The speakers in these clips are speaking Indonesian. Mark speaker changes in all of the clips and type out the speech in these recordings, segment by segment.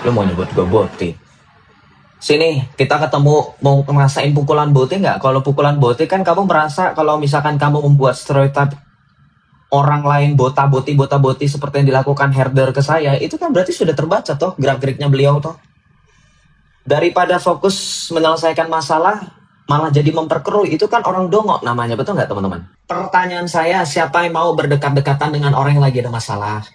Speaker 1: Lu mau nyebut gue boti? Sini, kita ketemu mau ngerasain pukulan boti nggak? Kalau pukulan boti kan kamu merasa kalau misalkan kamu membuat stereotip orang lain bota boti seperti yang dilakukan herder ke saya, itu kan berarti sudah terbaca toh gerak-geriknya beliau toh. Daripada fokus menyelesaikan masalah, malah jadi memperkeruh, itu kan orang dongok namanya, betul nggak teman-teman? Pertanyaan saya, siapa yang mau berdekat-dekatan dengan orang yang lagi ada masalah?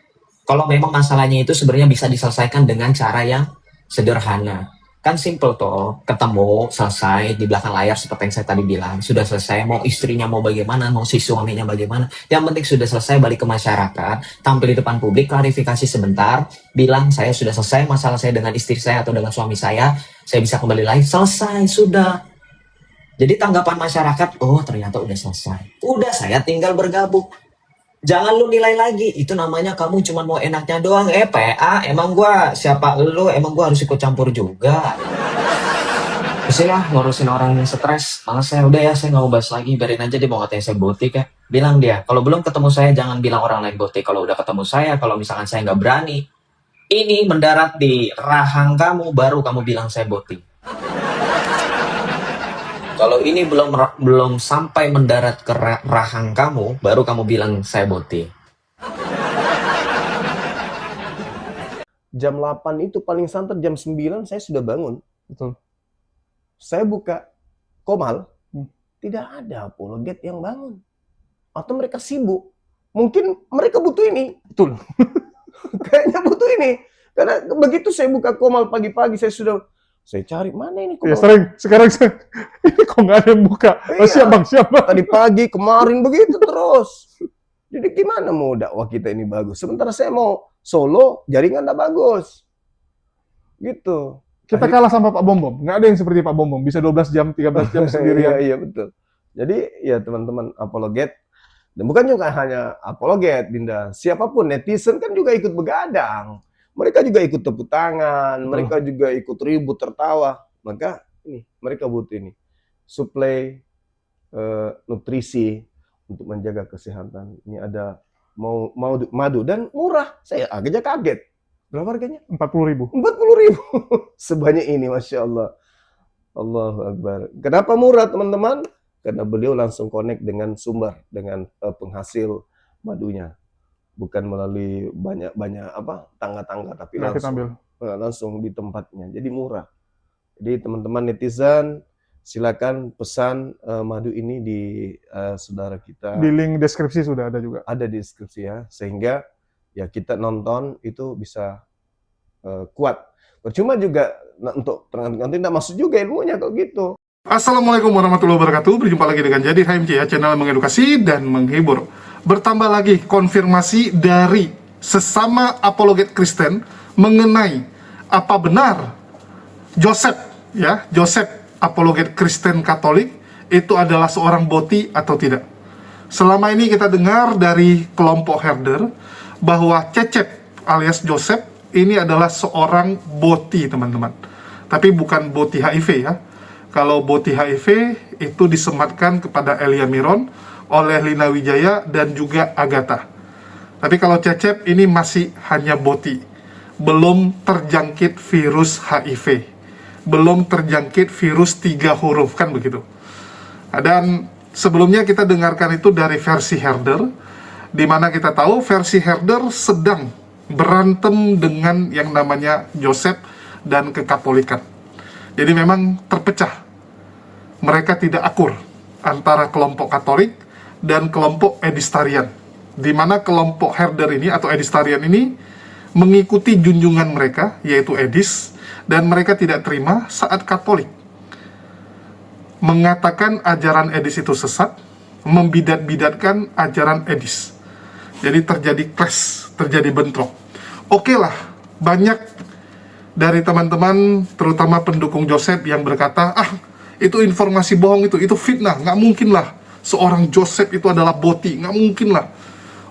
Speaker 1: Kalau memang masalahnya itu sebenarnya bisa diselesaikan dengan cara yang sederhana. Kan simple toh, ketemu, selesai, di belakang layar seperti yang saya tadi bilang. Sudah selesai, mau istrinya mau bagaimana, mau si suaminya bagaimana. Yang penting sudah selesai, balik ke masyarakat, tampil di depan publik, klarifikasi sebentar, bilang saya sudah selesai masalah saya dengan istri saya atau dengan suami saya bisa kembali lagi, selesai, sudah. Jadi tanggapan masyarakat, oh ternyata udah selesai. Udah, saya tinggal bergabung. Jangan lu nilai lagi, itu namanya kamu cuma mau enaknya doang. PA, emang gua siapa lu, emang gua harus ikut campur juga. Pusing lah ngurusin orang yang stres. Malas saya, udah ya, saya nggak mau bahas lagi. Biarin aja dia mau katanya saya botik ya. Bilang dia, kalau belum ketemu saya jangan bilang orang lain botik. Kalau udah ketemu saya, kalau misalkan saya nggak berani, ini mendarat di rahang kamu, baru kamu bilang saya botik. Kalau ini belum sampai mendarat ke rahang kamu, baru kamu bilang saya boti.
Speaker 2: Jam 8 itu paling santer jam 9 saya sudah bangun.
Speaker 3: Betul.
Speaker 2: Saya buka Komal, tidak ada apologet yang bangun. Atau mereka sibuk. Mungkin mereka butuh ini.
Speaker 3: Betul.
Speaker 2: Kayaknya butuh ini. Karena begitu saya buka Komal pagi-pagi, saya cari, mana ini Komal?
Speaker 3: Ya, sering. Sekarang ini kok nggak ada yang buka. Oh, siap bang, siap bang.
Speaker 2: Tadi pagi, kemarin begitu terus. Jadi gimana mau dakwah kita ini bagus? Sementara saya mau solo, jaringan nggak bagus. Gitu.
Speaker 3: Kita kalah sama Pak Bom Bom. Nggak ada yang seperti Pak Bom Bom. Bisa 12 jam, 13 jam sendirian.
Speaker 2: Iya, betul. Jadi ya teman-teman apologet, dan bukan juga hanya apologet, Dinda. Siapapun, netizen kan juga ikut begadang. Mereka juga ikut tepuk tangan, mereka juga ikut ribut, tertawa. Maka ini, mereka butuh ini. Suplai nutrisi untuk menjaga kesehatan. Ini ada madu dan murah. Saya agak kaget. Berapa harganya?
Speaker 3: 40.000.
Speaker 2: 40.000. Sebanyak ini, Masya Allah. Allahu Akbar. Kenapa murah, teman-teman? Karena beliau langsung connect dengan sumber, dengan penghasil madunya. Bukan melalui banyak tangga-tangga, tapi langsung di tempatnya. Jadi murah. Jadi teman-teman netizen, silakan pesan madu ini di saudara kita.
Speaker 3: Di link deskripsi sudah ada juga.
Speaker 2: Ada di deskripsi ya, sehingga ya kita nonton itu bisa kuat. Percuma juga untuk nanti tidak masuk juga ilmunya kalau gitu.
Speaker 4: Assalamualaikum warahmatullahi wabarakatuh. Berjumpa lagi dengan Jadi HMC ya, channel mengedukasi dan menghibur. Bertambah lagi konfirmasi dari sesama apologet Kristen mengenai apa benar Joseph apologet Kristen Katolik itu adalah seorang boti atau tidak. Selama ini kita dengar dari kelompok herder bahwa Cecep alias Joseph ini adalah seorang boti, teman-teman. Tapi bukan boti HIV ya. Kalau boti HIV itu disematkan kepada Elia Miron oleh Lina Wijaya dan juga Agatha. Tapi kalau Cecep ini masih hanya boti. Belum terjangkit virus HIV. Belum terjangkit virus 3 huruf, kan begitu. Dan sebelumnya kita dengarkan itu dari versi herder, di mana kita tahu versi herder sedang berantem dengan yang namanya Joseph dan kekatolikan. Jadi memang terpecah. Mereka tidak akur antara kelompok Katolik dan kelompok Edistarian. Di mana kelompok herder ini atau Edistarian ini mengikuti junjungan mereka, yaitu Edis, dan mereka tidak terima saat Katolik mengatakan ajaran Edis itu sesat, membidat-bidatkan ajaran Edis. Jadi terjadi clash, terjadi bentrok. Oke lah, banyak dari teman-teman, terutama pendukung Joseph yang berkata, itu informasi bohong, itu fitnah, nggak mungkin lah seorang Joseph itu adalah boti, nggak mungkin lah.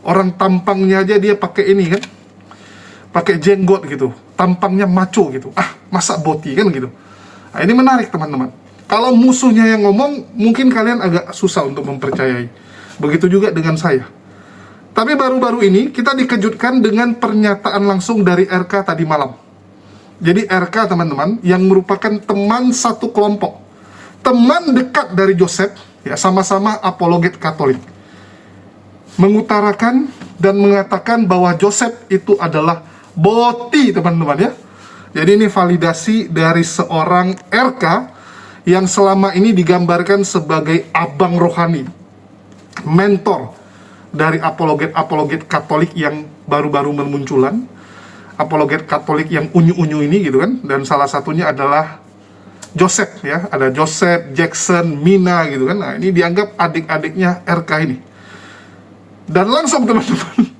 Speaker 4: Orang tampangnya aja dia pakai ini kan, pakai jenggot gitu, tampangnya maco gitu, masa boti kan gitu. Nah, ini menarik teman-teman. Kalau musuhnya yang ngomong, mungkin kalian agak susah untuk mempercayai. Begitu juga dengan saya. Tapi baru-baru ini kita dikejutkan dengan pernyataan langsung dari RK tadi malam. Jadi RK teman-teman yang merupakan teman satu kelompok, teman dekat dari Joseph, ya sama-sama apologet Katolik, mengutarakan dan mengatakan bahwa Joseph itu adalah boti teman-teman ya. Jadi ini validasi dari seorang RK yang selama ini digambarkan sebagai abang rohani, mentor dari apologet-apologet Katolik yang baru-baru bermunculan, apologet Katolik yang unyu-unyu ini gitu kan. Dan salah satunya adalah Joseph ya, ada Joseph, Jackson, Mina gitu kan. Nah, ini dianggap adik-adiknya RK ini. Dan langsung teman-teman,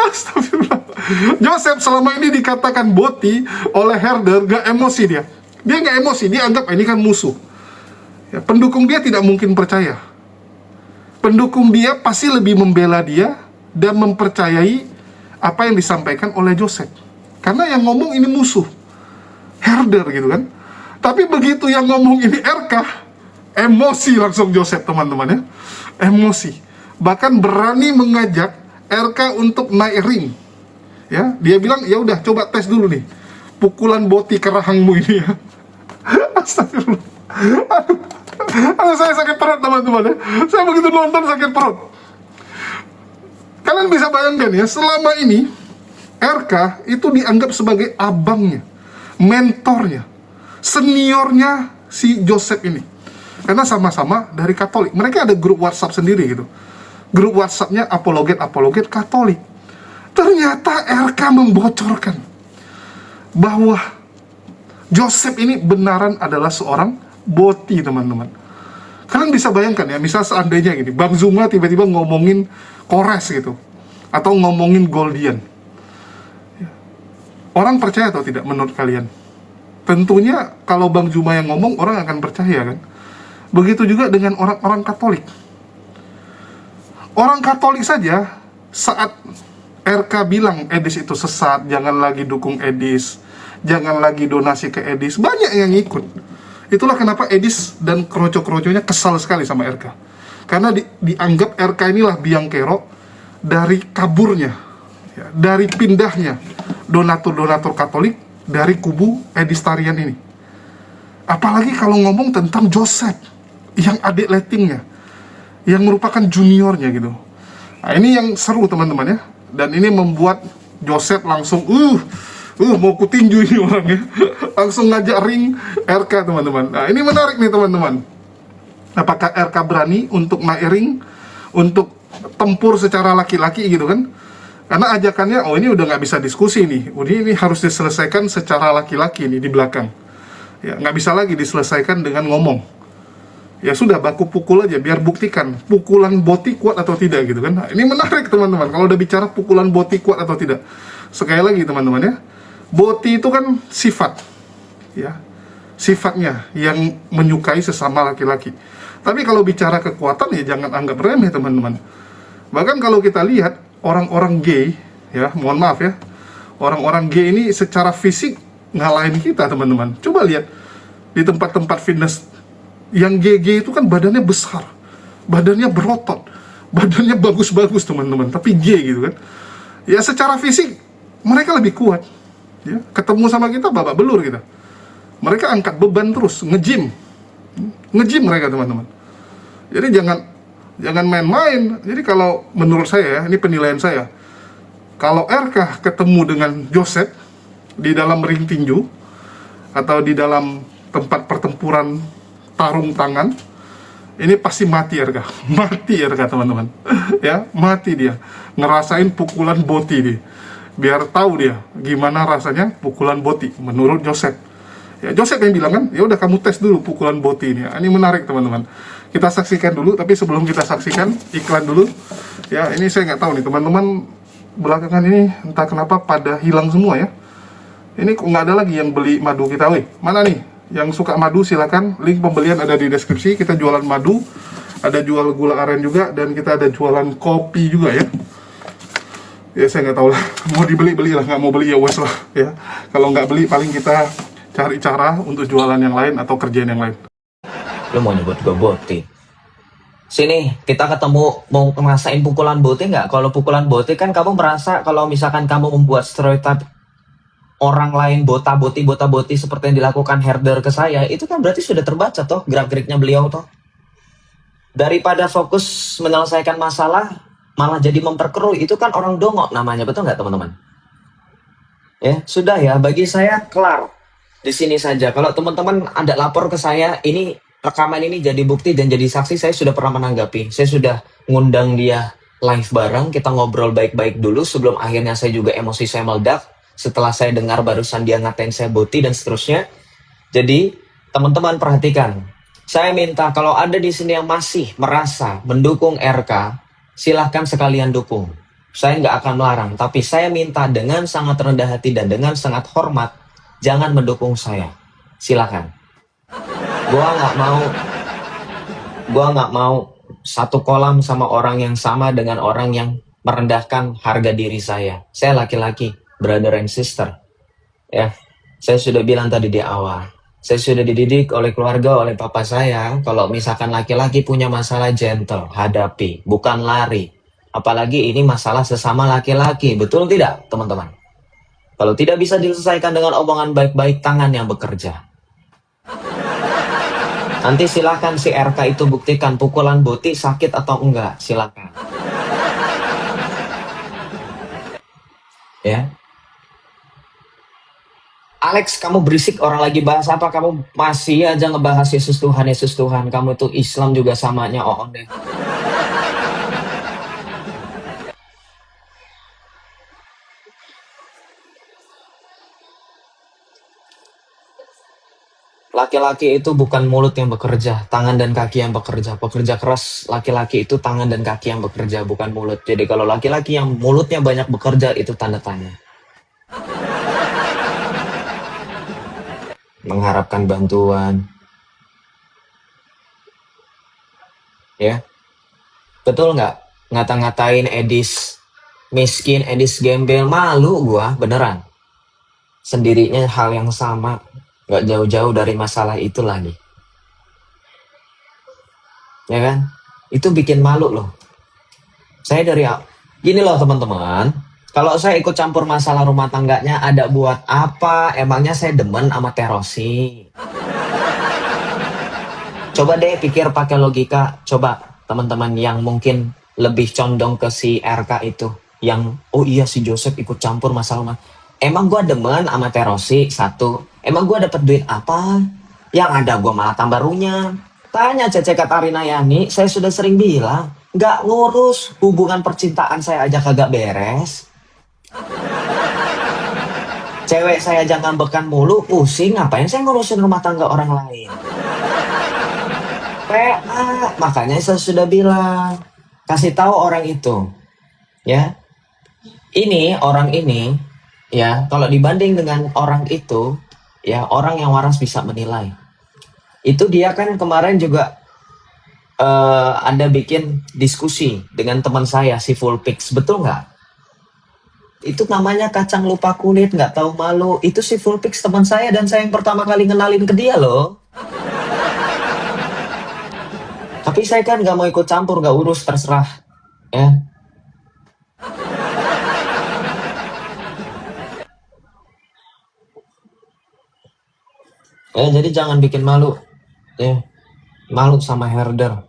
Speaker 4: astagfirullah, Joseph selama ini dikatakan boti oleh Herder, gak emosi dia. Dia gak emosi, dia anggap ini kan musuh ya, pendukung dia tidak mungkin percaya. Pendukung dia pasti lebih membela dia dan mempercayai apa yang disampaikan oleh Joseph, karena yang ngomong ini musuh, Herder gitu kan. Tapi begitu yang ngomong ini RK, emosi langsung Joseph teman-teman ya, emosi. Bahkan berani mengajak RK untuk naik ring ya. Dia bilang, ya udah coba tes dulu nih pukulan boti ke rahangmu ini ya. Astagfirullah. Aduh, saya sakit perut teman-teman ya. Saya begitu nonton sakit perut. Kalian bisa bayangkan ya, selama ini RK itu dianggap sebagai abangnya, mentornya, seniornya si Joseph ini. Karena sama-sama dari Katolik. Mereka ada grup WhatsApp sendiri gitu. Grup WhatsAppnya apologet Katolik. Ternyata RK membocorkan bahwa Joseph ini benaran adalah seorang boti teman-teman. Kalian bisa bayangkan ya, misal seandainya gini, Bang Zuma tiba-tiba ngomongin Kores gitu, atau ngomongin Goldian, orang percaya atau tidak menurut kalian? Tentunya kalau Bang Zuma yang ngomong, orang akan percaya kan. Begitu juga dengan orang-orang Katolik. Orang Katolik saja saat RK bilang Edis itu sesat, jangan lagi dukung Edis, jangan lagi donasi ke Edis, banyak yang ikut. Itulah kenapa Edis dan kroco-kroconya kesal sekali sama RK. Karena dianggap RK inilah biang kerok dari kaburnya, ya, dari pindahnya donatur-donatur Katolik dari kubu Edistarian ini. Apalagi kalau ngomong tentang Joseph, yang adik letingnya, yang merupakan juniornya gitu. Nah, ini yang seru teman-teman ya. Dan ini membuat Joseph langsung mau kutinju ini orangnya. Langsung ngajak ring RK teman-teman. Nah, ini menarik nih teman-teman. Apakah RK berani untuk naik ring, untuk tempur secara laki-laki gitu kan? Karena ajakannya, oh ini udah nggak bisa diskusi nih. Ini harus diselesaikan secara laki-laki nih di belakang. Ya, nggak bisa lagi diselesaikan dengan ngomong. Ya sudah, baku pukul aja, biar buktikan pukulan boti kuat atau tidak gitu kan. Nah, ini menarik teman-teman, kalau udah bicara pukulan boti kuat atau tidak. Sekali lagi teman-teman ya, boti itu kan sifat, ya, sifatnya yang menyukai sesama laki-laki. Tapi kalau bicara kekuatan ya jangan anggap remeh teman-teman. Bahkan kalau kita lihat orang-orang gay, ya mohon maaf ya, orang-orang gay ini secara fisik ngalahin kita teman-teman. Coba lihat di tempat-tempat fitness, yang GG itu kan badannya besar, badannya berotot, badannya bagus-bagus teman-teman, tapi G gitu kan. Ya secara fisik mereka lebih kuat ya. Ketemu sama kita babak belur kita. Mereka angkat beban terus, nge-gym mereka teman-teman. Jadi jangan main-main. Jadi kalau menurut saya ya, ini penilaian saya, kalau RK ketemu dengan Joseph di dalam ring tinju atau di dalam tempat pertempuran tarung tangan, ini pasti mati RK. Mati RK teman-teman. Ya, mati dia. Ngerasain pukulan boti dia. Biar tahu dia gimana rasanya pukulan boti menurut Joseph. Ya, Joseph yang bilang kan, ya udah kamu tes dulu pukulan boti ini. Ini menarik teman-teman. Kita saksikan dulu, tapi sebelum kita saksikan iklan dulu. Ya, ini saya nggak tahu nih teman-teman, belakangan ini entah kenapa pada hilang semua ya. Ini kok nggak ada lagi yang beli madu kita. Wih, mana nih? Yang suka madu silakan, link pembelian ada di deskripsi. Kita jualan madu, ada jual gula aren juga, dan kita ada jualan kopi juga ya. Ya saya nggak tahu lah, mau dibeli belilah, nggak mau beli ya wes lah ya. Kalau nggak beli paling kita cari cara untuk jualan yang lain atau kerjaan yang lain.
Speaker 1: Lu mau nyebut gue boti? Sini, kita ketemu, mau ngerasain pukulan boti nggak? Kalau pukulan boti kan kamu merasa kalau misalkan kamu membuat stereotip orang lain bota-boti seperti yang dilakukan herder ke saya, itu kan berarti sudah terbaca toh gerak-geriknya beliau toh. Daripada fokus menyelesaikan masalah, malah jadi memperkeruh, itu kan orang dongok namanya, betul nggak teman-teman? Ya, sudah ya, bagi saya kelar di sini saja. Kalau teman-teman ada lapor ke saya, ini rekaman ini jadi bukti dan jadi saksi, saya sudah pernah menanggapi. Saya sudah ngundang dia live bareng, kita ngobrol baik-baik dulu sebelum akhirnya saya juga emosi saya meledak. Setelah saya dengar barusan dia ngatain saya boti dan seterusnya. Jadi, teman-teman perhatikan. Saya minta kalau ada di sini yang masih merasa mendukung RK, silahkan sekalian dukung. Saya nggak akan melarang, tapi saya minta dengan sangat rendah hati dan dengan sangat hormat, jangan mendukung saya. Silakan. Gua nggak mau satu kolam sama orang yang sama dengan orang yang merendahkan harga diri saya. Saya laki-laki, brother and sister. Ya, saya sudah bilang tadi di awal. Saya sudah dididik oleh keluarga, oleh papa saya. Kalau misalkan laki-laki punya masalah, gentle, hadapi, bukan lari. Apalagi ini masalah sesama laki-laki, betul tidak teman-teman? Kalau tidak bisa diselesaikan dengan omongan baik-baik, tangan yang bekerja. Nanti silakan si RK itu buktikan pukulan boti sakit atau enggak, silakan. Ya. Alex, kamu berisik, orang lagi bahas apa? Kamu masih aja ngebahas Yesus Tuhan, Yesus Tuhan. Kamu tuh Islam juga samanya, deh. Laki-laki itu bukan mulut yang bekerja, tangan dan kaki yang bekerja. Pekerja keras laki-laki itu tangan dan kaki yang bekerja, bukan mulut. Jadi kalau laki-laki yang mulutnya banyak bekerja, itu tanda tanya. Mengharapkan bantuan. Ya, betul nggak? Ngata-ngatain Edis miskin, Edis gembel, malu gua, beneran. Sendirinya hal yang sama. Gak jauh-jauh dari masalah itu lagi. Ya kan? Itu bikin malu loh. Saya gini loh teman-teman. Kalau saya ikut campur masalah rumah tangganya, ada buat apa? Emangnya saya demen sama Terosi? Coba deh pikir pakai logika. Coba teman-teman yang mungkin lebih condong ke si RK itu. Yang, oh iya si Joseph ikut campur masalah rumah. Emang gue demen sama Terosi, satu. Emang gue dapet duit apa? Yang ada gue malah tambah runyam. Tanya Cece Katarinayani, saya sudah sering bilang, gak ngurus, hubungan percintaan saya aja kagak beres. Cewek saya aja ngambekan mulu, pusing, ngapain saya ngurusin rumah tangga orang lain? PA, makanya saya sudah bilang, kasih tahu orang itu, ya. Orang ini, ya, kalau dibanding dengan orang itu, ya, orang yang waras bisa menilai. Itu dia kan kemarin juga ada bikin diskusi dengan teman saya si Full Pix, betul nggak? Itu namanya kacang lupa kulit, nggak tahu malu. Itu si Full Pix teman saya dan saya yang pertama kali ngenalin ke dia loh. Tapi saya kan nggak mau ikut campur, nggak urus, terserah, ya. Jadi jangan bikin malu, ya, malu sama herder.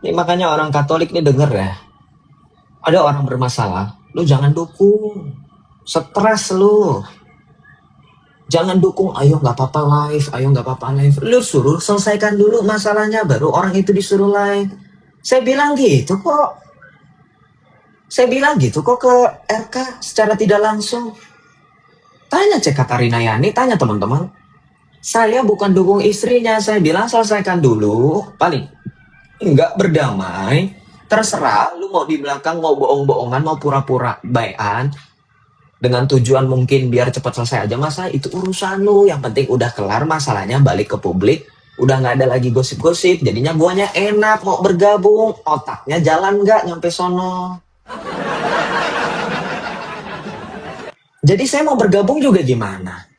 Speaker 1: Ini makanya orang Katolik nih denger ya, ada orang bermasalah, lu jangan dukung, stres lu, jangan dukung, ayo nggak apa-apa live, ayo nggak apa-apa live, lu suruh selesaikan dulu masalahnya, baru orang itu disuruh live. Saya bilang gitu kok, ke RK secara tidak langsung. Tanya Cek Katarinayani, tanya teman-teman. Saya bukan dukung istrinya, saya bilang selesaikan dulu, paling enggak berdamai, terserah lu mau di belakang, mau bohong-bohongan, mau pura-pura baikan, dengan tujuan mungkin biar cepat selesai aja masalah, itu urusan lu, yang penting udah kelar masalahnya, balik ke publik, udah nggak ada lagi gosip-gosip, jadinya guanya enak, mau bergabung, otaknya jalan nggak nyampe sono. Jadi saya mau bergabung juga gimana?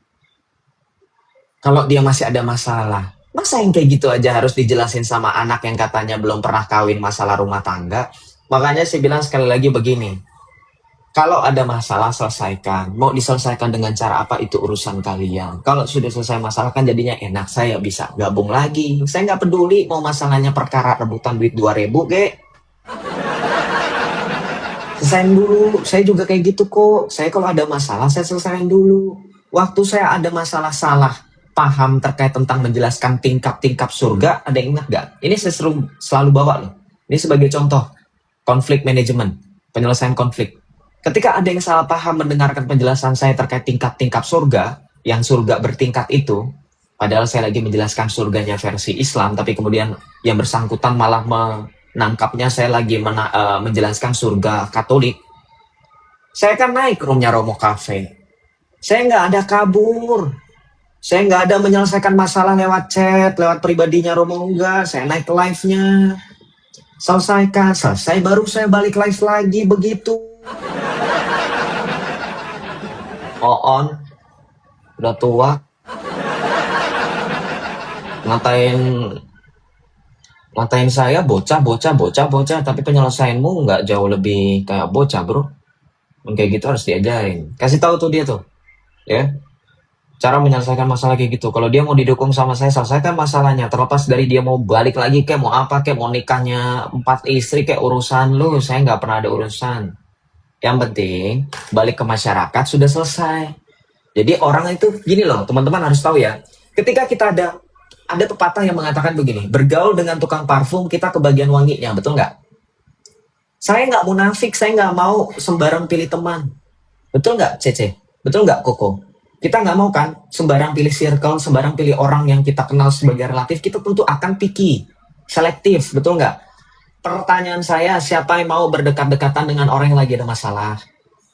Speaker 1: Kalau dia masih ada masalah, masa yang kayak gitu aja harus dijelasin sama anak yang katanya belum pernah kawin masalah rumah tangga? Makanya saya bilang sekali lagi begini, Kalau ada masalah selesaikan. Mau diselesaikan dengan cara apa itu urusan kalian. Kalau sudah selesai masalah kan jadinya enak. Saya bisa gabung lagi. Saya nggak peduli mau masalahnya perkara rebutan duit 2.000 ge. Selesain dulu. Saya juga kayak gitu kok. Saya kalau ada masalah saya selesain dulu. Waktu saya ada masalah salah paham terkait tentang menjelaskan tingkap-tingkap surga, ada yang ingat gak? Ini saya selalu bawa loh. Ini sebagai contoh konflik manajemen, penyelesaian konflik. Ketika ada yang salah paham mendengarkan penjelasan saya terkait tingkat-tingkap surga, yang surga bertingkat itu, padahal saya lagi menjelaskan surganya versi Islam, tapi kemudian yang bersangkutan malah menangkapnya saya lagi menjelaskan surga Katolik. Saya kan naik ke roomnya Romo Cafe. Saya nggak ada kabur. Saya nggak ada menyelesaikan masalah lewat chat, lewat pribadinya Romo, enggak. Saya naik ke live-nya. Selesaikan, selesai baru saya balik live lagi, begitu. On, udah tua, ngatain saya bocah, tapi penyelesaianmu nggak jauh lebih kayak bocah, bro. Kayak gitu harus diajarin. Kasih tahu tuh dia tuh, ya. Cara menyelesaikan masalah kayak gitu. Kalau dia mau didukung sama saya, selesaikan masalahnya. Terlepas dari dia mau balik lagi kayak mau apa kayak mau nikahnya 4 istri kayak urusan lu. Saya nggak pernah ada urusan. Yang penting balik ke masyarakat sudah selesai. Jadi orang itu gini loh, teman-teman harus tahu ya. Ketika kita ada pepatah yang mengatakan begini, bergaul dengan tukang parfum kita kebagian wanginya, betul nggak? Saya nggak munafik, saya nggak mau sembarang pilih teman. Betul nggak, Cece? Betul nggak, Koko? Kita nggak mau kan sembarang pilih circle, sembarang pilih orang yang kita kenal sebagai relatif. Kita tentu akan picky, selektif, betul nggak? Pertanyaan saya, siapa yang mau berdekat-dekatan dengan orang yang lagi ada masalah?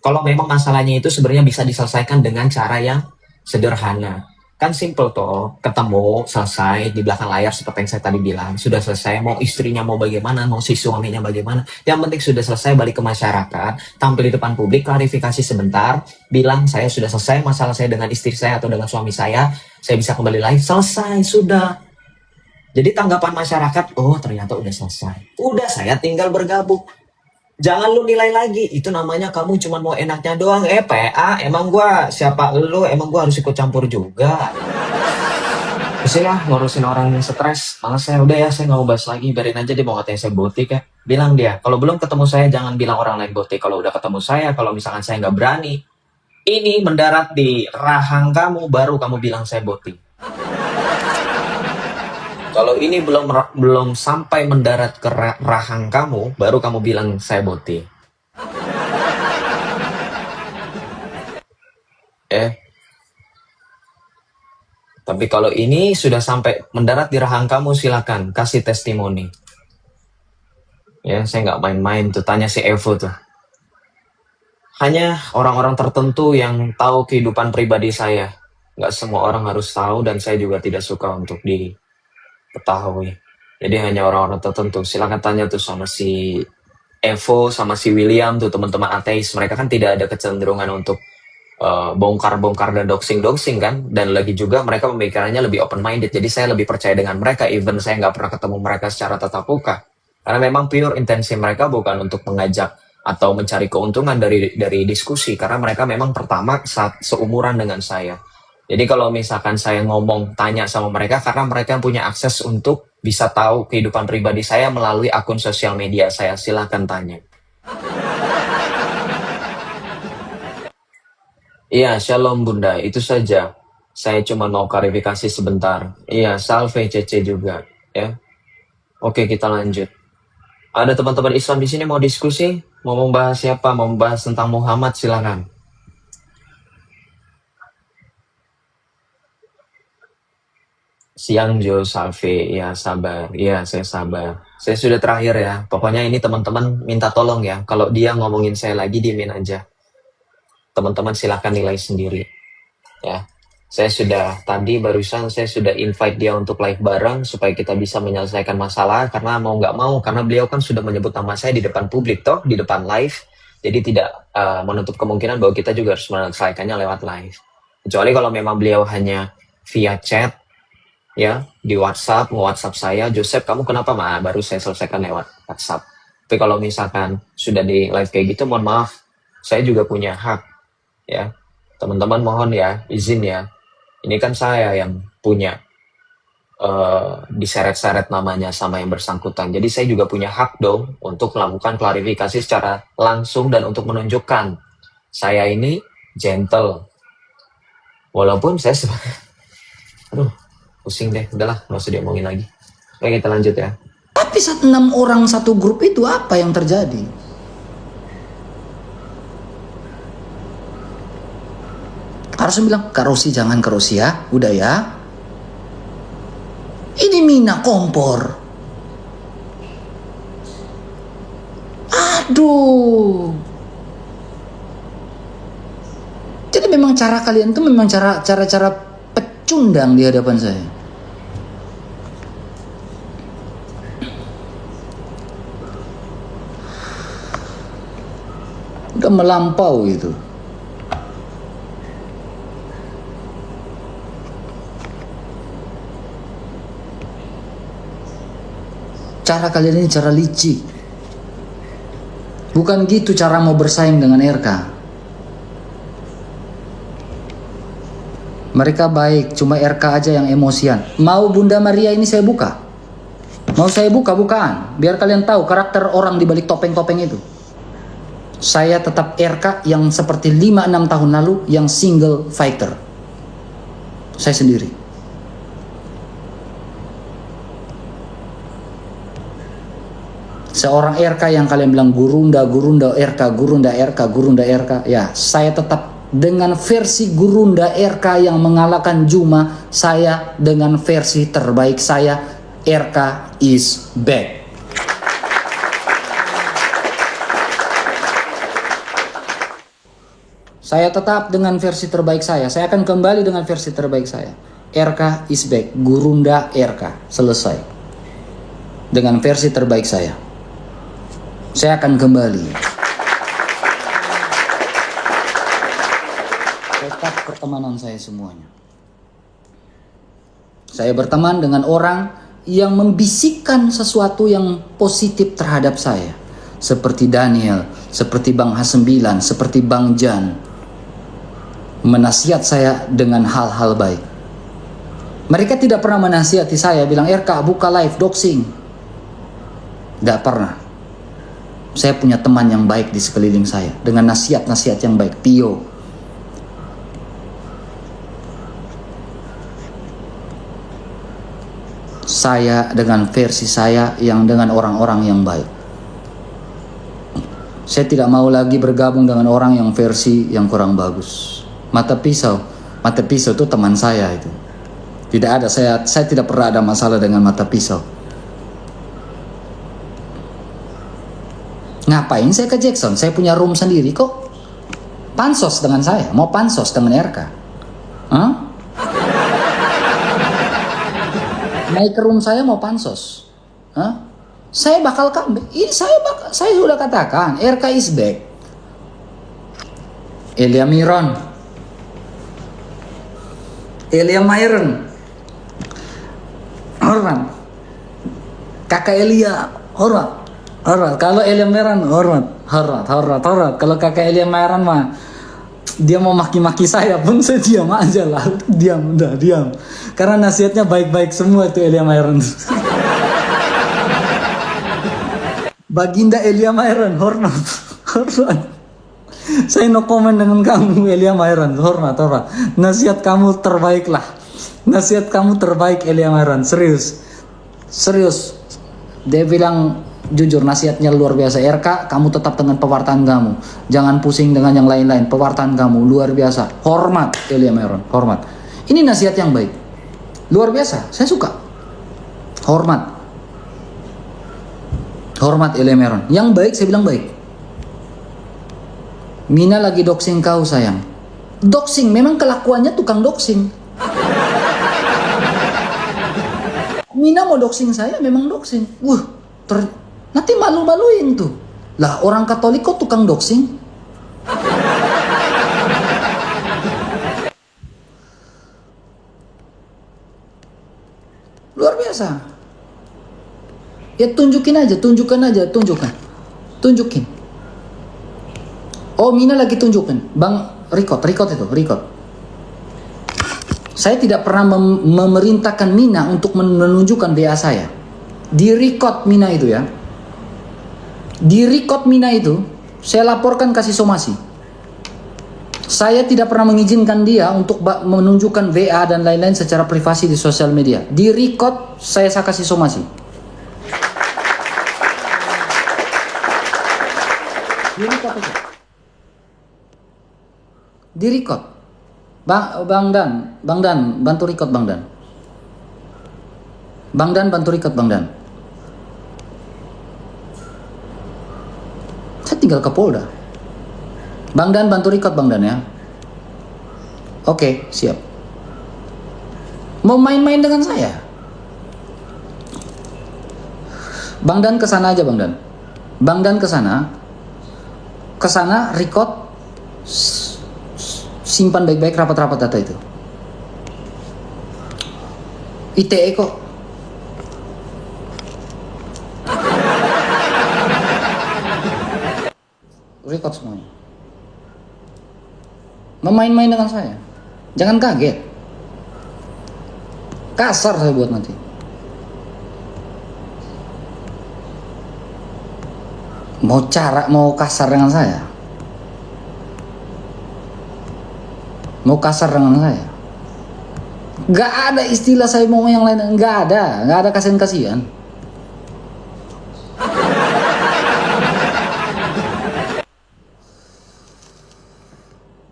Speaker 1: Kalau memang masalahnya itu sebenarnya bisa diselesaikan dengan cara yang sederhana. Kan simple toh, ketemu, selesai, di belakang layar seperti yang saya tadi bilang. Sudah selesai, mau istrinya mau bagaimana, mau si suaminya bagaimana. Yang penting sudah selesai, balik ke masyarakat, tampil di depan publik, klarifikasi sebentar, bilang saya sudah selesai masalah saya dengan istri saya atau dengan suami saya bisa kembali lagi, selesai, sudah. Jadi tanggapan masyarakat, oh ternyata udah selesai. Udah, saya tinggal bergabung. Jangan lu nilai lagi, itu namanya kamu cuma mau enaknya doang. PA, emang gua siapa lu, emang gua harus ikut campur juga. Pusing lah ngurusin orang yang stres. Malah saya udah ya, saya nggak mau bahas lagi, biarin aja dia mau katanya saya botik ya. Bilang dia, kalau belum ketemu saya jangan bilang orang lain botik. Kalau udah ketemu saya, kalau misalkan saya nggak berani, ini mendarat di rahang kamu, baru kamu bilang saya botik. Kalau ini belum sampai mendarat ke rahang kamu, baru kamu bilang saya boti. Tapi kalau ini sudah sampai mendarat di rahang kamu, silakan kasih testimoni. Ya, saya nggak main-main tuh, tanya si Evo tuh. Hanya orang-orang tertentu yang tahu kehidupan pribadi saya. Nggak semua orang harus tahu, dan saya juga tidak suka untuk diketahui. Jadi hanya orang-orang tertentu. Silakan tanya tuh sama si Evo, sama si William tuh, teman-teman ateis. Mereka kan tidak ada kecenderungan untuk bongkar-bongkar dan doxing-doxing kan. Dan lagi juga mereka pemikirannya lebih open-minded. Jadi saya lebih percaya dengan mereka. Even saya nggak pernah ketemu mereka secara tatap muka. Karena memang pure intensi mereka bukan untuk mengajak atau mencari keuntungan dari diskusi. Karena mereka memang pertama saat seumuran dengan saya. Jadi kalau misalkan saya ngomong, tanya sama mereka, karena mereka punya akses untuk bisa tahu kehidupan pribadi saya melalui akun sosial media saya. Silahkan tanya. Iya, shalom Bunda, itu saja. Saya cuma mau klarifikasi sebentar. Iya, salve Cece juga. Ya. Oke, kita lanjut. Ada teman-teman Islam di sini mau diskusi? Mau membahas siapa? Mau membahas tentang Muhammad? Silakan. Siang Jo, Salve, ya sabar, ya saya sabar. Saya sudah terakhir ya, pokoknya ini teman-teman minta tolong ya, kalau dia ngomongin saya lagi diemin aja. Teman-teman silahkan nilai sendiri. Ya, saya sudah tadi barusan saya sudah invite dia untuk live bareng supaya kita bisa menyelesaikan masalah, karena mau nggak mau, karena beliau kan sudah menyebut nama saya di depan publik toh, di depan live, jadi tidak menutup kemungkinan bahwa kita juga harus menyelesaikannya lewat live. Kecuali kalau memang beliau hanya via chat, ya di WhatsApp, nge-WhatsApp saya, Joseph kamu kenapa mah, baru saya selesaikan lewat WhatsApp. Tapi kalau misalkan sudah di live kayak gitu, mohon maaf, saya juga punya hak ya. Teman-teman mohon ya, izin ya. Ini kan saya yang punya diseret-seret namanya sama yang bersangkutan. Jadi saya juga punya hak dong untuk melakukan klarifikasi secara langsung dan untuk menunjukkan saya ini gentle. Walaupun saya aduh, pusing deh. Udahlah, nggak usah diomongin lagi. Oke, kita lanjut ya.
Speaker 5: Tapi saat 6 orang satu grup itu apa yang terjadi? Harusnya bilang, Kak Rosi jangan Kak Rosi ya, udah ya. Ini Mina kompor. Aduh. Jadi memang cara kalian tuh memang cara pecundang di hadapan saya. Udah melampau gitu. Cara kalian ini cara licik. Bukan gitu cara mau bersaing dengan RK. Mereka baik, cuma RK aja yang emosian. Mau Bunda Maria ini saya buka? Mau saya buka bukaan? Biar kalian tahu karakter orang di balik topeng-topeng itu. Saya tetap RK yang seperti 5-6 tahun lalu yang single fighter. Saya sendiri. Seorang RK yang kalian bilang gurunda RK. Ya, saya tetap dengan versi gurunda RK yang mengalahkan Juma. Saya dengan versi terbaik saya, RK is back. Saya tetap dengan versi terbaik saya. Saya akan kembali dengan versi terbaik saya. RK is back. Gurunda RK. Selesai. Dengan versi terbaik saya. Saya akan kembali. Tetap pertemanan saya semuanya. Saya berteman dengan orang yang membisikkan sesuatu yang positif terhadap saya. Seperti Daniel, seperti Bang H9, seperti Bang Jan. Menasihat saya dengan hal-hal baik. Mereka tidak pernah menasihati saya, bilang, RK buka live doxing. Tidak pernah. Saya punya teman yang baik di sekeliling saya. Dengan nasihat-nasihat yang baik. Tio. Saya dengan versi saya yang dengan orang-orang yang baik. Saya tidak mau lagi bergabung dengan orang yang versi yang kurang bagus. Mata pisau itu teman saya itu. Tidak ada, saya tidak pernah ada masalah dengan mata pisau. Ngapain saya ke Jackson? Saya punya room sendiri kok. Pansos dengan saya, mau pansos dengan RK. Hah? Naik ke room saya mau pansos. Hah? Saya bakal comeback. Ini saya sudah katakan, RK is back. Elia Miron. Elia Myron. Hormat. Kakak Elia, hormat. Hormat. Kalau Elia Meran, hormat. Kalau kakak Elia Meran mah, dia mau maki-maki saya pun saya diam aja lah. Diam. Karena nasihatnya baik-baik semua itu Elia Meran. Baginda Elia Meran, hormat. Saya no comment dengan kamu Elia Meran, hormat. Nasihat kamu terbaik lah. Nasihat kamu terbaik Elia Meran, serius. Dia bilang jujur nasihatnya luar biasa. RK, kamu tetap dengan pewartaan kamu. Jangan pusing dengan yang lain-lain. Pewartaan kamu luar biasa. Hormat Elia Meron, hormat. Ini nasihat yang baik. Luar biasa, saya suka. Hormat Elia Meron. Yang baik saya bilang baik. Mina lagi doxing kau sayang. Doxing, memang kelakuannya tukang doxing. Mina mau doxing saya, memang doxing. Nanti malu-maluin tuh. Lah orang Katolik kok tukang doxing? Luar biasa. Ya tunjukin. Oh, Mina lagi tunjukin. Bang, record itu, record. Saya tidak pernah memerintahkan Mina untuk menunjukkan WA saya. Di record Mina itu ya. Di record Mina itu, saya laporkan kasih somasi. Saya tidak pernah mengizinkan dia untuk menunjukkan WA dan lain-lain secara privasi di sosial media. Di record, saya kasih somasi. Di record itu. Di record. Bang Dan, bantu record Bang Dan. Bang Dan, bantu record Bang Dan. Saya tinggal ke Polda. Bang Dan, bantu record Bang Dan ya. Oke, siap. Mau main-main dengan saya? Bang Dan kesana aja Bang Dan. Bang Dan kesana. Kesana record. Simpan baik-baik rapat-rapat data itu. ITE kok. Record semuanya. Memain-main dengan saya. Jangan kaget. Kasar saya buat nanti. Mau kasar dengan saya. Mau kasar dengan saya. Gak ada istilah saya mau yang lain. Gak ada kasihan-kasihan.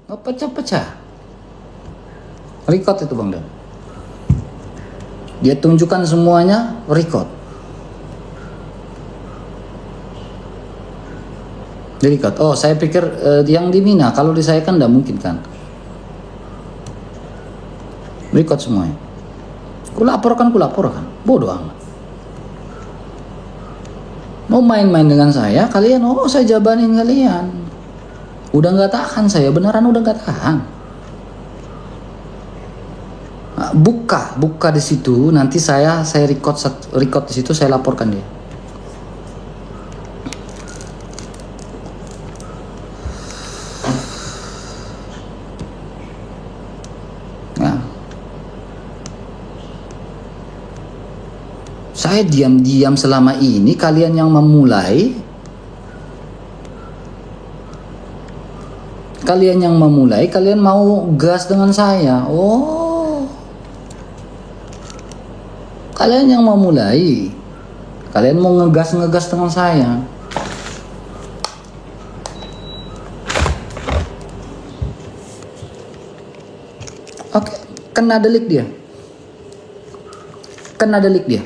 Speaker 5: Gak pecah-pecah. Record itu Bang Dan. Dia tunjukkan semuanya, record. Di record. Oh, saya pikir yang di Mina. Kalau di saya kan gak mungkin kan. Record semuanya. Kulaporkan. Bodoh amat. Mau main-main dengan saya, kalian, saya jabanin kalian. Udah nggak tahan saya, beneran udah nggak tahan. Nah, buka di situ, nanti saya record di situ, saya laporkan dia. Nah, saya diam-diam selama ini, kalian yang memulai. Kalian mau gas dengan saya. Oh. Kalian yang memulai. Kalian mau ngegas dengan saya. Oke, kena delik dia.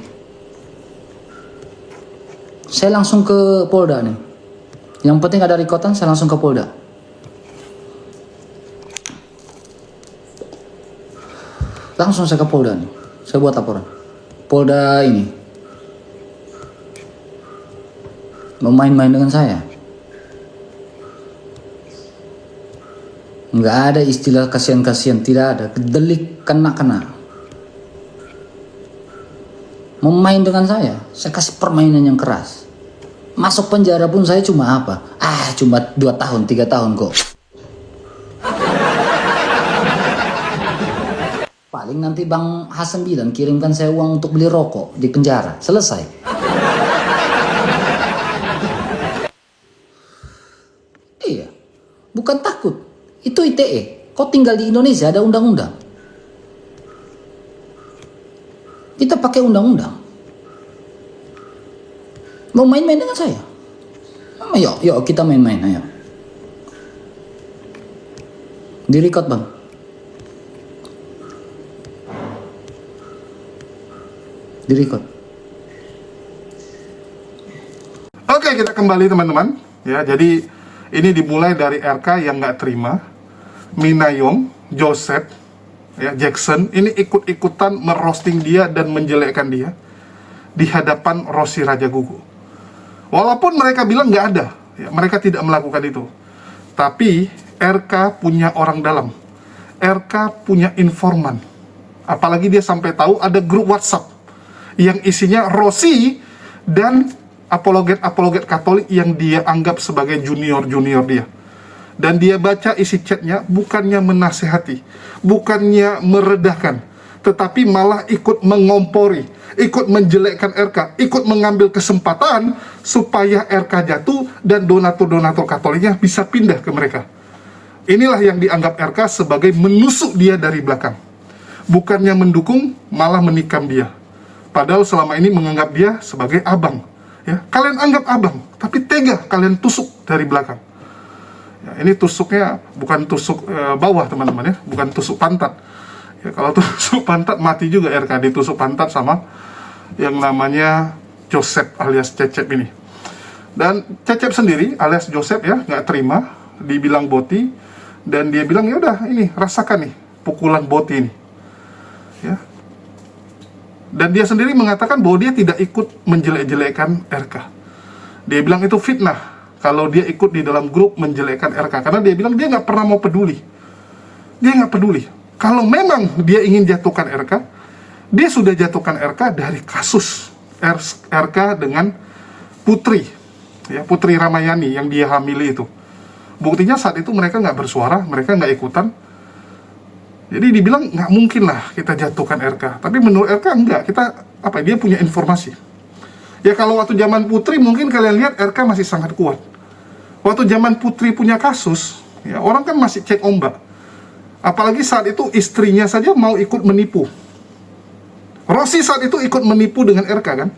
Speaker 5: Saya langsung ke Polda nih. Yang penting ada rekotan, saya langsung ke Polda. Langsung saya ke Polda nih. Saya buat laporan. Polda ini mau main-main dengan saya. Nggak ada istilah kasihan-kasihan, tidak ada. Delik kena. Mau main dengan saya kasih permainan yang keras. Masuk penjara pun saya cuma apa? Cuma 2 tahun, 3 tahun kok. Paling nanti Bang H9 kirimkan saya uang untuk beli rokok di penjara. Selesai. Iya. Bukan takut. Itu ITE. Kau tinggal di Indonesia ada undang-undang. Kita pakai undang-undang. Mau main-main dengan saya? Yuk kita main-main. Ayo. Di-record Bang. Di-record.
Speaker 4: Oke, kita kembali teman-teman. Ya, jadi ini dimulai dari RK yang nggak terima, Minayong, Joseph, ya, Jackson, ini ikut-ikutan merosting dia dan menjelekkan dia di hadapan Rossi Rajagugu. Walaupun mereka bilang nggak ada, ya, mereka tidak melakukan itu. Tapi RK punya orang dalam, RK punya informan. Apalagi dia sampai tahu ada grup WhatsApp yang isinya Rossi dan apologet-apologet Katolik yang dia anggap sebagai junior dia. dan dia baca isi chatnya, bukannya menasehati, bukannya meredahkan, tetapi malah ikut mengompori, ikut menjelekkan RK, ikut mengambil kesempatan supaya RK jatuh dan donatur-donatur Katoliknya bisa pindah ke mereka. Inilah yang dianggap RK sebagai menusuk dia dari belakang. Bukannya mendukung, malah menikam dia. Padahal selama ini menganggap dia sebagai abang. Ya, kalian anggap abang, tapi tega kalian tusuk dari belakang. Ya, ini tusuknya bukan tusuk bawah teman-teman ya, bukan tusuk pantat. Ya, kalau tusuk pantat mati juga RK, ditusuk pantat sama yang namanya Joseph alias Cecep ini. Dan Cecep sendiri alias Joseph ya nggak terima, dibilang boti, dan dia bilang ya udah ini rasakan nih pukulan boti ini. Ya. Dan dia sendiri mengatakan bahwa dia tidak ikut menjelek-jelekkan RK. Dia bilang itu fitnah kalau dia ikut di dalam grup menjelekkan RK, karena dia bilang dia nggak pernah mau peduli. Dia nggak peduli. Kalau memang dia ingin jatuhkan RK, dia sudah jatuhkan RK dari kasus RK dengan Putri, ya, Putri Ramayani yang dia hamili itu. Buktinya saat itu mereka nggak bersuara, mereka nggak ikutan. Jadi dibilang nggak mungkin lah kita jatuhkan RK. Tapi menurut RK enggak, dia punya informasi. Ya kalau waktu zaman Putri mungkin kalian lihat RK masih sangat kuat. Waktu zaman Putri punya kasus, ya orang kan masih cek ombak. Apalagi saat itu istrinya saja mau ikut menipu. Rosi saat itu ikut menipu dengan RK kan,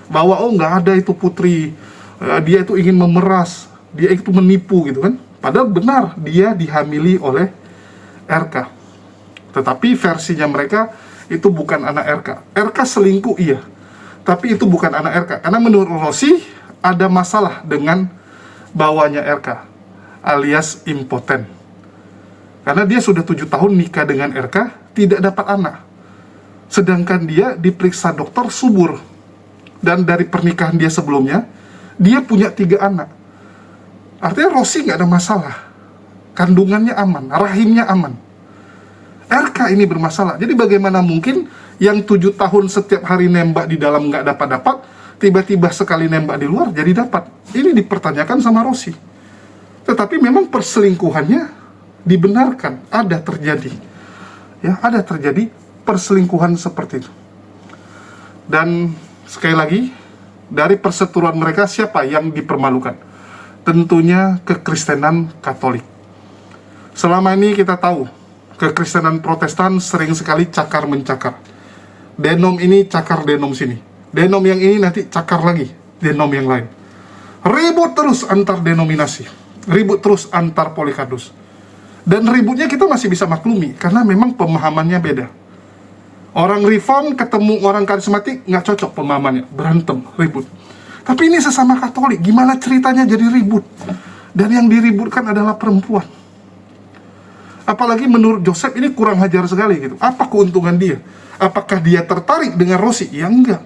Speaker 4: bahwa oh nggak ada itu Putri, dia itu ingin memeras, dia itu menipu gitu kan. Padahal benar dia dihamili oleh RK. Tetapi versinya mereka itu bukan anak RK. RK selingkuh iya, tapi itu bukan anak RK. Karena menurut Rosi ada masalah dengan bawahnya RK alias impoten. Karena dia sudah 7 tahun nikah dengan RK, tidak dapat anak. Sedangkan dia diperiksa dokter subur. Dan dari pernikahan dia sebelumnya, dia punya 3 anak. Artinya Rosi nggak ada masalah. Kandungannya aman, rahimnya aman. RK ini bermasalah. Jadi bagaimana mungkin yang 7 tahun setiap hari nembak di dalam nggak dapat-dapat, tiba-tiba sekali nembak di luar jadi dapat. Ini dipertanyakan sama Rosi. Tetapi memang perselingkuhannya dibenarkan, ada terjadi. Ya, ada terjadi perselingkuhan seperti itu. Dan sekali lagi, dari perseteruan mereka siapa yang dipermalukan? Tentunya kekristenan Katolik. Selama ini kita tahu, kekristenan Protestan sering sekali cakar mencakar. Denom ini cakar denom sini. Denom yang ini nanti cakar lagi denom yang lain. Ribut terus antar denominasi. Ribut terus antar polikardus. Dan ributnya kita masih bisa maklumi, karena memang pemahamannya beda. Orang reform ketemu orang karismatik, nggak cocok pemahamannya, berantem, ribut. Tapi ini sesama Katolik, gimana ceritanya jadi ribut? Dan yang diributkan adalah perempuan. Apalagi menurut Joseph ini kurang hajar sekali gitu. Apa keuntungan dia? Apakah dia tertarik dengan Rosi? Ya enggak.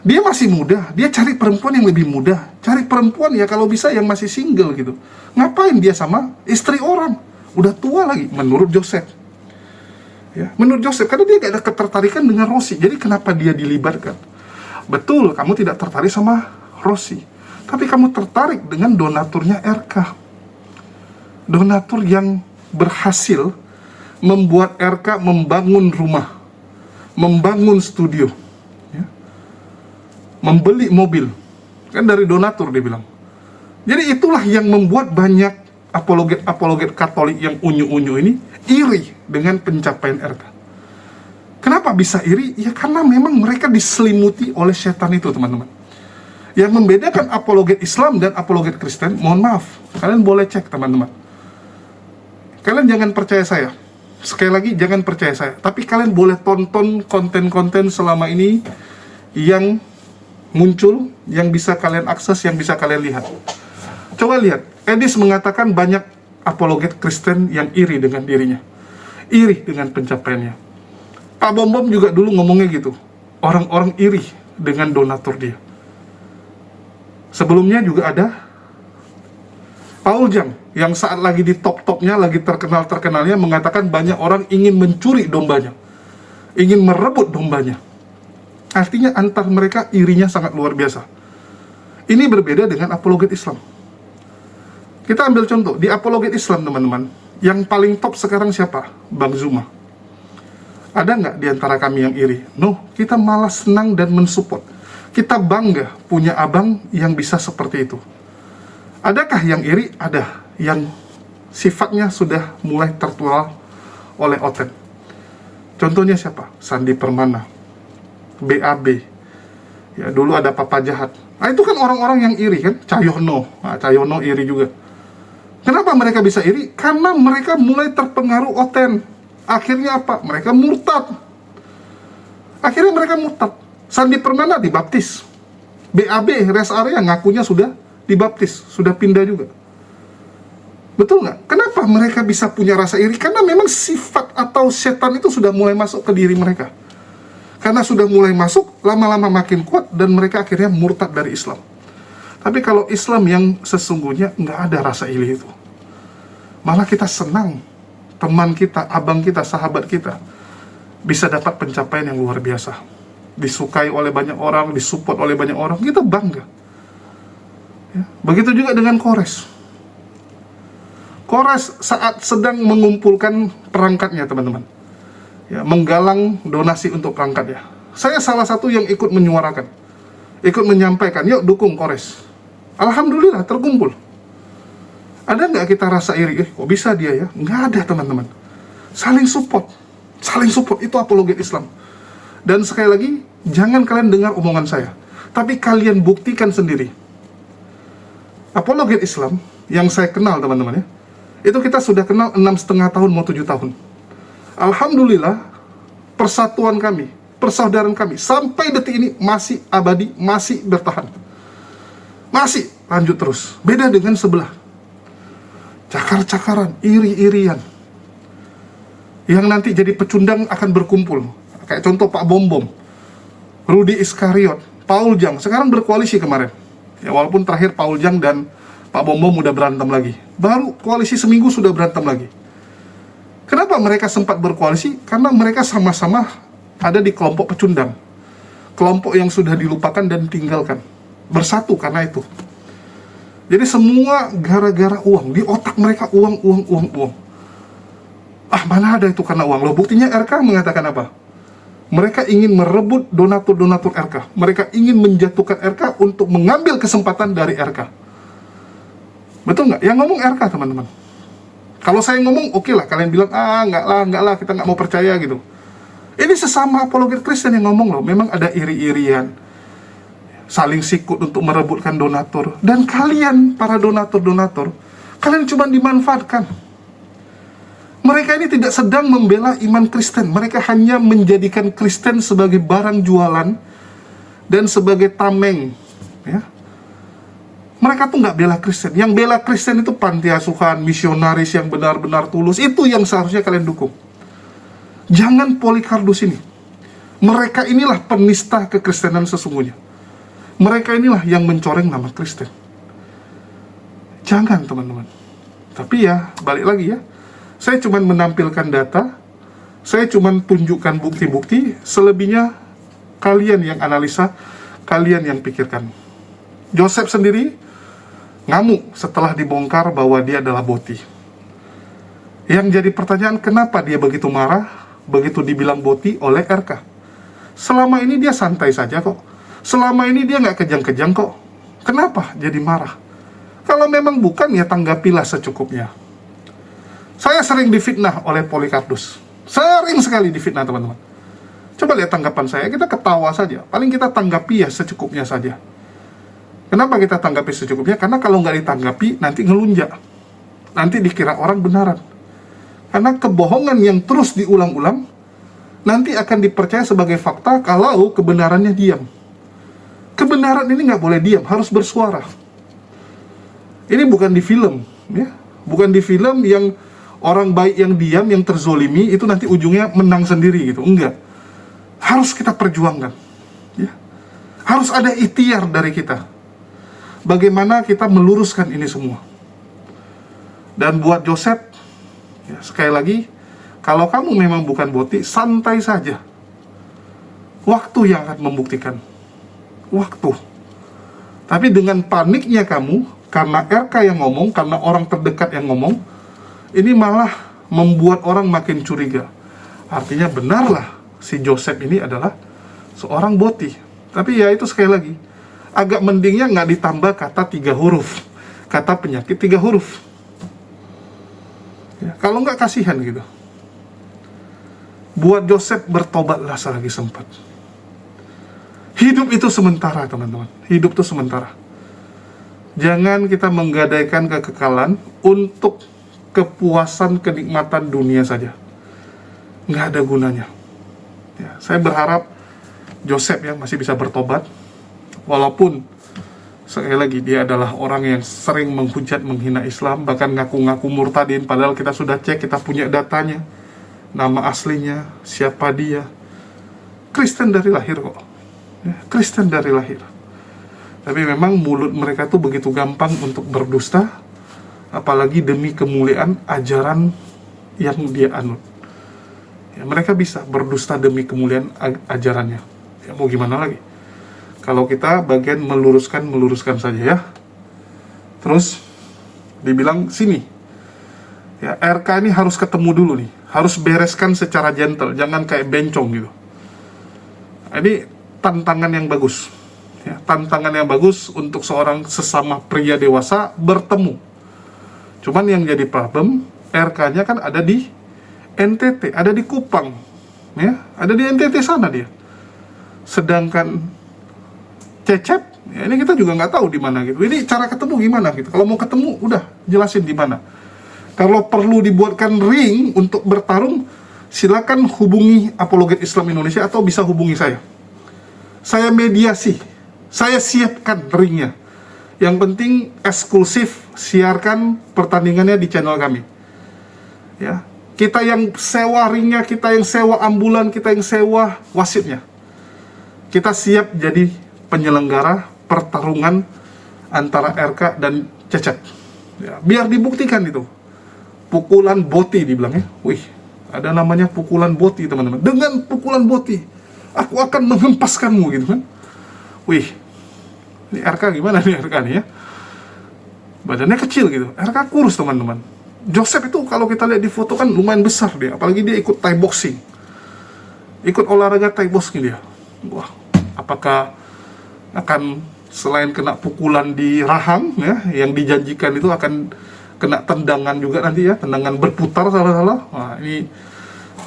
Speaker 4: Dia masih muda, dia cari perempuan yang lebih muda. Cari perempuan ya kalau bisa yang masih single gitu. Ngapain dia sama istri orang? Udah tua lagi, menurut Joseph. Ya, menurut Joseph, karena dia gak ada ketertarikan dengan Rosi. Jadi kenapa dia dilibatkan? Betul, kamu tidak tertarik sama Rosi. Tapi kamu tertarik dengan donaturnya RK. Donatur yang berhasil membuat RK membangun rumah, membangun studio, ya, membeli mobil. Kan dari donatur dia bilang. Jadi itulah yang membuat banyak apologet Katolik yang unyu-unyu ini iri dengan pencapaian RK. Kenapa bisa iri? Ya karena memang mereka diselimuti oleh setan itu, teman-teman. Yang membedakan apologet Islam dan apologet Kristen, mohon maaf, kalian boleh cek, teman-teman. Kalian jangan percaya saya. Sekali lagi, jangan percaya saya. Tapi kalian boleh tonton konten-konten selama ini yang muncul, yang bisa kalian akses, yang bisa kalian lihat. Coba lihat, Edis mengatakan banyak apologet Kristen yang iri dengan dirinya, iri dengan pencapaiannya. Pak Bom Bom juga dulu ngomongnya gitu, orang-orang iri dengan donatur dia. Sebelumnya juga ada Paul Jang yang saat lagi di top-topnya, lagi terkenal-terkenalnya, mengatakan banyak orang ingin mencuri dombanya, ingin merebut dombanya. Artinya antar mereka irinya sangat luar biasa. Ini berbeda dengan apologet Islam. Kita ambil contoh di apologet Islam, teman-teman. Yang paling top sekarang siapa? Bang Zuma. Ada nggak di antara kami yang iri? No, kita malah senang dan mensupport. Kita bangga punya abang yang bisa seperti itu. Adakah yang iri? Ada. Yang sifatnya sudah mulai tertular oleh Oten. Contohnya siapa? Sandi Permana, BAB. Ya, dulu ada Papa Jahat. Nah, itu kan orang-orang yang iri kan? Cahyono. Nah, Cahyono iri juga. Kenapa mereka bisa iri? Karena mereka mulai terpengaruh Oten. Akhirnya apa? Mereka murtad. Akhirnya mereka murtad. Sandi Permana dibaptis. BAB, rest area, ngakunya sudah dibaptis. Sudah pindah juga. Betul nggak? Kenapa mereka bisa punya rasa iri? Karena memang sifat atau setan itu sudah mulai masuk ke diri mereka. Karena sudah mulai masuk, lama-lama makin kuat, dan mereka akhirnya murtad dari Islam. Tapi kalau Islam yang sesungguhnya nggak ada rasa iri itu. Malah kita senang teman kita, abang kita, sahabat kita bisa dapat pencapaian yang luar biasa. Disukai oleh banyak orang, disupport oleh banyak orang, kita bangga. Ya. Begitu juga dengan Kores. Kores saat sedang mengumpulkan perangkatnya, teman-teman. Ya, menggalang donasi untuk perangkatnya. Saya salah satu yang ikut menyuarakan. Ikut menyampaikan, yuk dukung Kores. Alhamdulillah terkumpul. Ada nggak kita rasa iri? Kok bisa dia ya? Nggak ada, teman-teman. Saling support. Saling support, itu apologet Islam. Dan sekali lagi, jangan kalian dengar omongan saya. Tapi kalian buktikan sendiri. Apologet Islam, yang saya kenal, teman-teman ya, itu kita sudah kenal 6,5 tahun, mau 7 tahun. Alhamdulillah, persatuan kami, persaudaraan kami, sampai detik ini masih abadi, masih bertahan. Masih lanjut terus. Beda dengan sebelah. Cakar-cakaran, iri-irian. Yang nanti jadi pecundang akan berkumpul. Kayak contoh Pak Bom-Bom, Rudi Iskariot, Paul Jang. Sekarang berkoalisi kemarin. Ya, walaupun terakhir Paul Jang dan Pak Bom-Bom udah berantem lagi. Baru koalisi seminggu sudah berantem lagi. Kenapa mereka sempat berkoalisi? Karena mereka sama-sama ada di kelompok pecundang. Kelompok yang sudah dilupakan dan tinggalkan. Bersatu karena itu. Jadi semua gara-gara uang. Di otak mereka uang. Ah, mana ada itu karena uang. Loh, buktinya RK mengatakan apa? Mereka ingin merebut donatur-donatur RK. Mereka ingin menjatuhkan RK untuk mengambil kesempatan dari RK. Betul nggak? Yang ngomong RK, teman-teman. Kalau saya ngomong, oke lah. Kalian bilang, enggak lah, kita nggak mau percaya gitu. Ini sesama apologet Kristen yang ngomong loh. Memang ada iri-irian. Saling sikut untuk merebutkan donatur. Dan kalian, para donatur-donatur, kalian cuma dimanfaatkan. Mereka ini tidak sedang membela iman Kristen. Mereka hanya menjadikan Kristen sebagai barang jualan dan sebagai tameng. Ya. Mereka tuh nggak bela Kristen. Yang bela Kristen itu panti asuhan, misionaris yang benar-benar tulus. Itu yang seharusnya kalian dukung. Jangan Polycarpus ini. Mereka inilah penista kekristenan sesungguhnya. Mereka inilah yang mencoreng nama Kristen. Jangan, teman-teman. Tapi ya, balik lagi ya. Saya cuma menampilkan data. Saya cuma tunjukkan bukti-bukti. Selebihnya, kalian yang analisa, kalian yang pikirkan. Joseph sendiri ngamuk setelah dibongkar bahwa dia adalah boti. Yang jadi pertanyaan, kenapa dia begitu marah, begitu dibilang boti oleh RK? Selama ini dia santai saja kok. Selama ini dia nggak kejang-kejang kok. Kenapa jadi marah? Kalau memang bukan, ya tanggapilah secukupnya. Saya sering difitnah oleh Polycarpus. Sering sekali difitnah, teman-teman. Coba lihat tanggapan saya, kita ketawa saja. Paling kita tanggapi ya secukupnya saja. Kenapa kita tanggapi secukupnya? Karena kalau nggak ditanggapi, nanti ngelunjak. Nanti dikira orang benaran. Karena kebohongan yang terus diulang-ulang, nanti akan dipercaya sebagai fakta kalau kebenarannya diam. Kebenaran ini nggak boleh diam, harus bersuara. Ini bukan di film, ya. Bukan di film yang orang baik yang diam, yang terzolimi, itu nanti ujungnya menang sendiri gitu. Enggak. Harus kita perjuangkan. Ya. Harus ada ikhtiar dari kita. Bagaimana kita meluruskan ini semua. Dan buat Joseph, ya, sekali lagi, kalau kamu memang bukan boti, santai saja. Waktu yang akan membuktikan. Waktu. Tapi dengan paniknya kamu karena RK yang ngomong, karena orang terdekat yang ngomong, ini malah membuat orang makin curiga. Artinya benarlah si Joseph ini adalah seorang boti. Tapi ya itu sekali lagi, agak mendingnya nggak ditambah kata 3 huruf, kata penyakit 3 huruf. Ya, kalau nggak kasihan gitu. Buat Joseph bertobatlah selagi sempat. Hidup itu sementara, teman-teman. Hidup itu sementara. Jangan kita menggadaikan kekekalan untuk kepuasan, kenikmatan dunia saja. Nggak ada gunanya. Ya, saya berharap Joseph ya masih bisa bertobat. Walaupun, sekali lagi, dia adalah orang yang sering menghujat, menghina Islam, bahkan ngaku-ngaku murtadin, padahal kita sudah cek, kita punya datanya. Nama aslinya, siapa dia. Kristen dari lahir kok. Ya, Kristen dari lahir. Tapi memang mulut mereka tuh begitu gampang untuk berdusta, apalagi demi kemuliaan ajaran yang dia anut. Ya, mereka bisa berdusta demi kemuliaan ajarannya. Ya, mau gimana lagi? Kalau kita bagian meluruskan saja ya. Terus dibilang sini. Ya, RK ini harus ketemu dulu nih. Harus bereskan secara gentle, jangan kayak bencong gitu. Ini tantangan yang bagus. Ya, tantangan yang bagus untuk seorang sesama pria dewasa bertemu. Cuman yang jadi problem, RK-nya kan ada di NTT, ada di Kupang, ya, ada di NTT sana dia. Sedangkan Cecep, ya ini kita juga nggak tahu di mana gitu. Ini cara ketemu gimana gitu? Kalau mau ketemu, udah jelasin di mana. Kalau perlu dibuatkan ring untuk bertarung, silakan hubungi Apologet Islam Indonesia atau bisa hubungi saya. Saya mediasi. Saya siapkan ringnya. Yang penting eksklusif, siarkan pertandingannya di channel kami. Ya, kita yang sewa ringnya, kita yang sewa ambulan, kita yang sewa wasitnya. Kita siap jadi penyelenggara pertarungan antara RK dan Cecep. Ya, biar dibuktikan itu. Pukulan boti dibilangnya. Wih, ada namanya pukulan boti, teman-teman. Dengan pukulan boti, aku akan menghempaskanmu gitu kan. Wih, ini RK gimana nih RK nih ya? Badannya kecil gitu. RK kurus, teman-teman. Joseph itu kalau kita lihat di foto kan lumayan besar dia. Apalagi dia ikut Thai boxing. Ikut olahraga Thai boxing dia. Wah, apakah akan selain kena pukulan di rahang ya, yang dijanjikan itu akan kena tendangan juga nanti ya. Tendangan berputar salah-salah. Wah, ini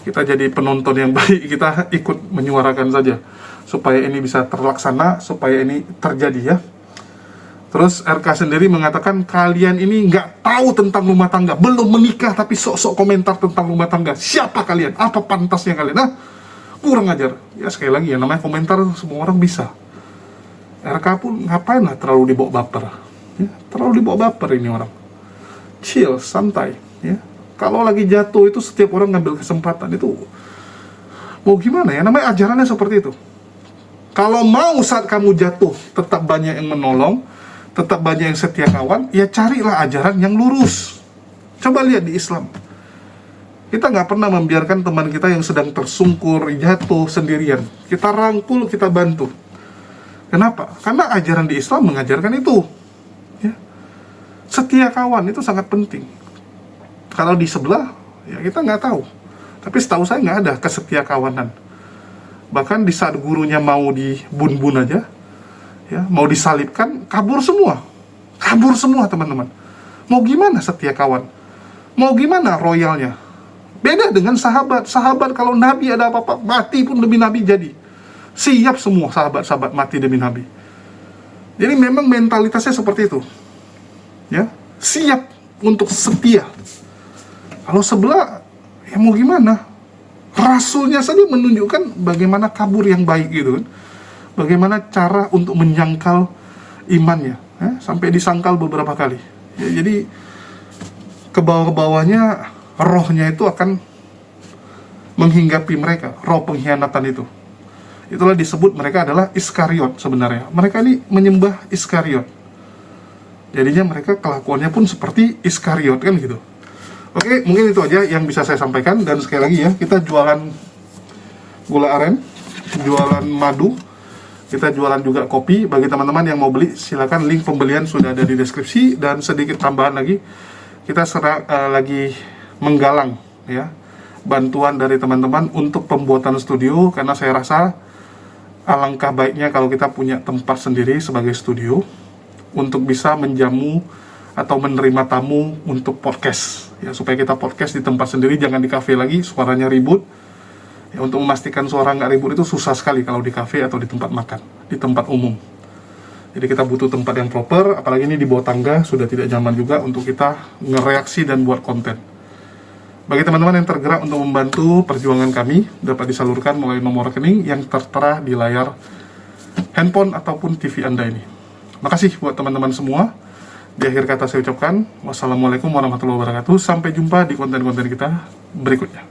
Speaker 4: kita jadi penonton yang baik. Kita ikut menyuarakan saja. Supaya ini bisa terlaksana, supaya ini terjadi ya. Terus RK sendiri mengatakan kalian ini nggak tahu tentang rumah tangga, belum menikah tapi sok-sok komentar tentang rumah tangga. Siapa kalian? Apa pantasnya kalian? Nah, kurang ajar. Ya sekali lagi ya, namanya komentar semua orang bisa. RK pun ngapain lah terlalu dibawa baper. Ya, terlalu dibawa baper ini orang. Chill, santai. Ya. Kalau lagi jatuh itu setiap orang ngambil kesempatan itu. Mau gimana ya? Namanya ajarannya seperti itu. Kalau mau saat kamu jatuh tetap banyak yang menolong, tetap banyak yang setia kawan, ya carilah ajaran yang lurus. Coba lihat di Islam. Kita nggak pernah membiarkan teman kita yang sedang tersungkur, jatuh sendirian. Kita rangkul, kita bantu. Kenapa? Karena ajaran di Islam mengajarkan itu. Ya. Setia kawan itu sangat penting. Kalau di sebelah, ya kita nggak tahu. Tapi setahu saya nggak ada kesetia kawanan. Bahkan di saat gurunya mau dibun-bun aja, ya, mau disalibkan, kabur semua, teman-teman. Mau gimana setia kawan? Mau gimana royalnya? Beda dengan sahabat. Sahabat kalau Nabi ada apa-apa, mati pun demi Nabi jadi. Siap semua sahabat-sahabat mati demi Nabi. Jadi memang mentalitasnya seperti itu, ya, siap untuk setia. Kalau sebelah, ya mau gimana? Rasulnya saja menunjukkan bagaimana kabur yang baik gitu kan. Bagaimana cara untuk menyangkal imannya, sampai disangkal beberapa kali. Ya, jadi ke bawah-bawahnya rohnya itu akan menghinggapi mereka, roh pengkhianatan itu. Itulah disebut mereka adalah Iskariot sebenarnya. Mereka ini menyembah Iskariot. Jadinya mereka kelakuannya pun seperti Iskariot kan gitu. Oke, mungkin itu aja yang bisa saya sampaikan. Dan sekali lagi ya, kita jualan gula aren, jualan madu, Kita jualan juga kopi. Bagi teman-teman yang mau beli, silakan, link pembelian sudah ada di deskripsi. Dan sedikit tambahan lagi, kita lagi menggalang ya bantuan dari teman-teman untuk pembuatan studio, karena saya rasa alangkah baiknya kalau kita punya tempat sendiri sebagai studio untuk bisa menjamu atau menerima tamu untuk podcast ya, supaya kita podcast di tempat sendiri, jangan di kafe lagi, suaranya ribut ya. Untuk memastikan suara nggak ribut itu susah sekali kalau di kafe atau di tempat makan, di tempat umum. Jadi kita butuh tempat yang proper, apalagi ini di bawah tangga, sudah tidak nyaman juga untuk kita ngereaksi dan buat konten. Bagi teman-teman yang tergerak untuk membantu perjuangan kami, dapat disalurkan melalui nomor rekening yang tertera di layar handphone ataupun TV Anda ini. Makasih buat teman-teman semua. Di akhir kata saya ucapkan, wassalamualaikum warahmatullahi wabarakatuh. Sampai jumpa di konten-konten kita berikutnya.